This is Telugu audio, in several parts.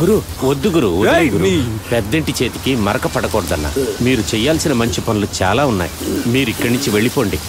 గురు వద్దు గురు, పెద్దంటి చేతికి మరక పడకూడదన్న. మీరు చెయ్యాల్సిన మంచి పనులు చాలా ఉన్నాయి. మీరు ఇక్కడి నుంచి వెళ్ళిపోండి.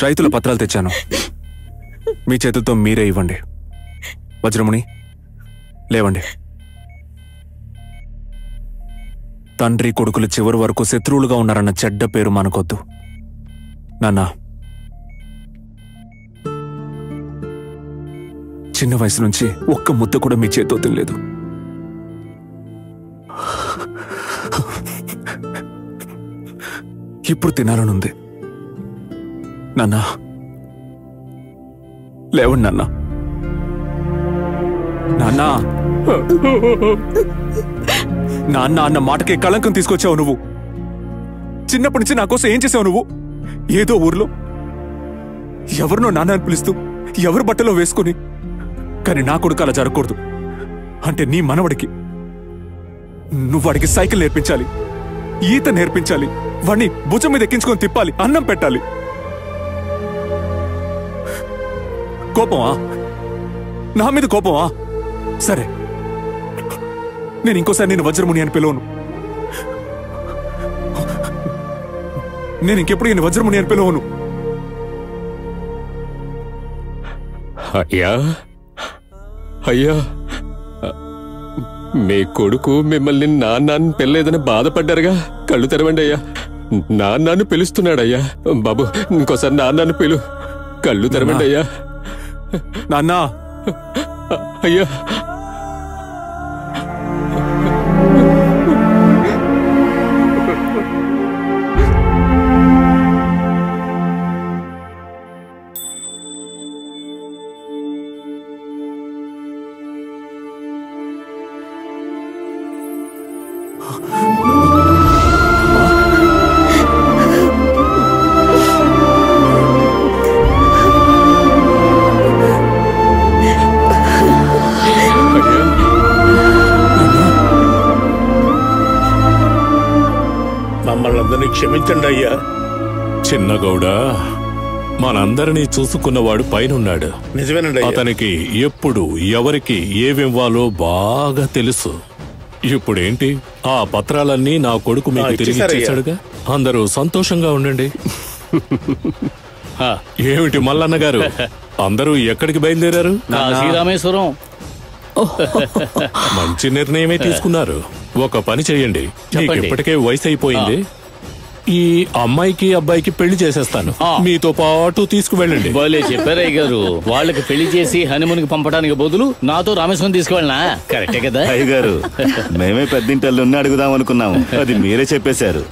రైతుల పత్రాలు తెచ్చాను, మీ చేతులతో మీరే ఇవ్వండి. వజ్రముని లేవండి. తండ్రి కొడుకులు చివరి వరకు శత్రువులుగా ఉన్నారన్న చెడ్డ పేరు మనకొద్దు. నాన్న, చిన్న వయసు నుంచి ఒక్క ముద్ద కూడా మీ చేతితో తినలేదు. ఇప్పుడు తినాలనుంది. నాన్నా లేవండి. నాన్న, నాన్నా, నాన్న అన్న మాటకే కళంకం తీసుకొచ్చావు నువ్వు. చిన్నప్పటి నుంచి నా కోసం ఏం చేసావు నువ్వు? ఏదో ఊర్లో ఎవరినో నాన్న అని పిలుస్తూ ఎవరి బట్టలో వేసుకుని, కానీ నా కొడుకు అలా జరగకూడదు. అంటే నీ మనవడికి నువ్వు వాడికి సైకిల్ నేర్పించాలి, ఈత నేర్పించాలి, వాడిని భుజం మీద ఎక్కించుకొని తిప్పాలి, అన్నం పెట్టాలి. కోపమా? నా మీద కోపమా? సరే, నేను ఇంకోసారి నేను వజ్రముని అని పిలవను. నేను ఇంకెప్పుడు నేను వజ్రముని అని పిలవను. అయ్యా అయ్యా, మీ కొడుకు మిమ్మల్ని నాన్నని పిల్లలేదని బాధపడ్డారుగా. కళ్ళు తెరవండి అయ్యా. నాన్నని పిలుస్తున్నాడయ్యా. బాబు, ఇంకోసారి నాన్నని పిలు. కళ్ళు తెరవండి అయ్యా. నాన్నా, అయ్యా, మమ్మల్ని క్షమించండి అయ్యా. చిన్నగౌడ, మనందరినీ చూసుకున్నవాడు పైనున్నాడు. నిజమేనండి. అతనికి ఎప్పుడు ఎవరికి ఏమివ్వాలో బాగా తెలుసు. ఇప్పుడేంటి, ఆ పత్రాలన్నీ నా కొడుకు మీకు తిరిగి ఇచ్చేశాడుగా. అందరూ సంతోషంగా ఉండండి. ఏమిటి మల్లన్న గారు, అందరూ ఎక్కడికి బయలుదేరారు? శ్రీరామేశ్వరం. మంచి నిర్ణయమే తీసుకున్నారు. ఒక పని చెయ్యండి, మీకు ఇప్పటికే వయసు అయిపోయింది. ఈ అమ్మాయికి అబ్బాయికి పెళ్లి చేసేస్తాను, మీతో పాటు తీసుకువెళ్ళండి. భలే చెప్పారయ్య గారు. వాళ్ళకి పెళ్లి చేసి హనీమూన్కి పంపడానికి బదులు నాతో రామేశ్వరం తీసుకువెళ్ళనా? కరెక్టే కదా అయ్య గారు? మేమే పెద్దింటల్లున్న అడుగుదాం అనుకున్నాము, అది మీరే చెప్పేశారు.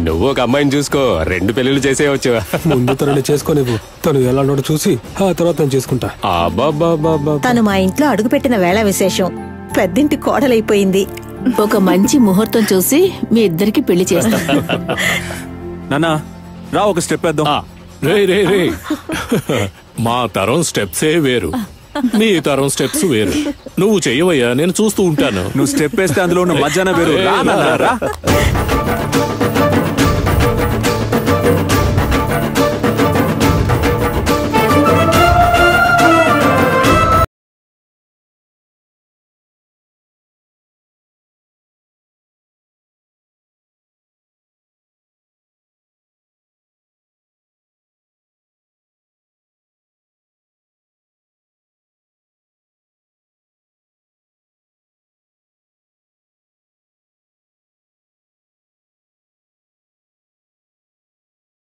నువ్వు ఒక అమ్మాయిని చూసుకో, 2 పెళ్లిళ్ళు చేసేయచ్చు. ముందు తనని చేసుకోనివ్వు, తను ఎలా చూసి ఆ తర్వాత నేను చేసుకుంటా. తను మా ఇంట్లో అడుగుపెట్టిన వేళ విశేషం. పెద్దింటి కోడలైపోయింది. ఒక మంచి ముహూర్తం చూసి మీ ఇద్దరికి పెళ్లి చేస్తాం. నాన్నా రా, ఒక స్టెప్ వేద్దాం. రే, మా తరం స్టెప్సే వేరు, నీ తరం స్టెప్స్ వేరు. నువ్వు చెయ్యవయ్యా, నేను చూస్తూ ఉంటాను. నువ్వు స్టెప్ వేస్తే అందులో ఉన్న మధ్యాహ్నం వేరు. రా.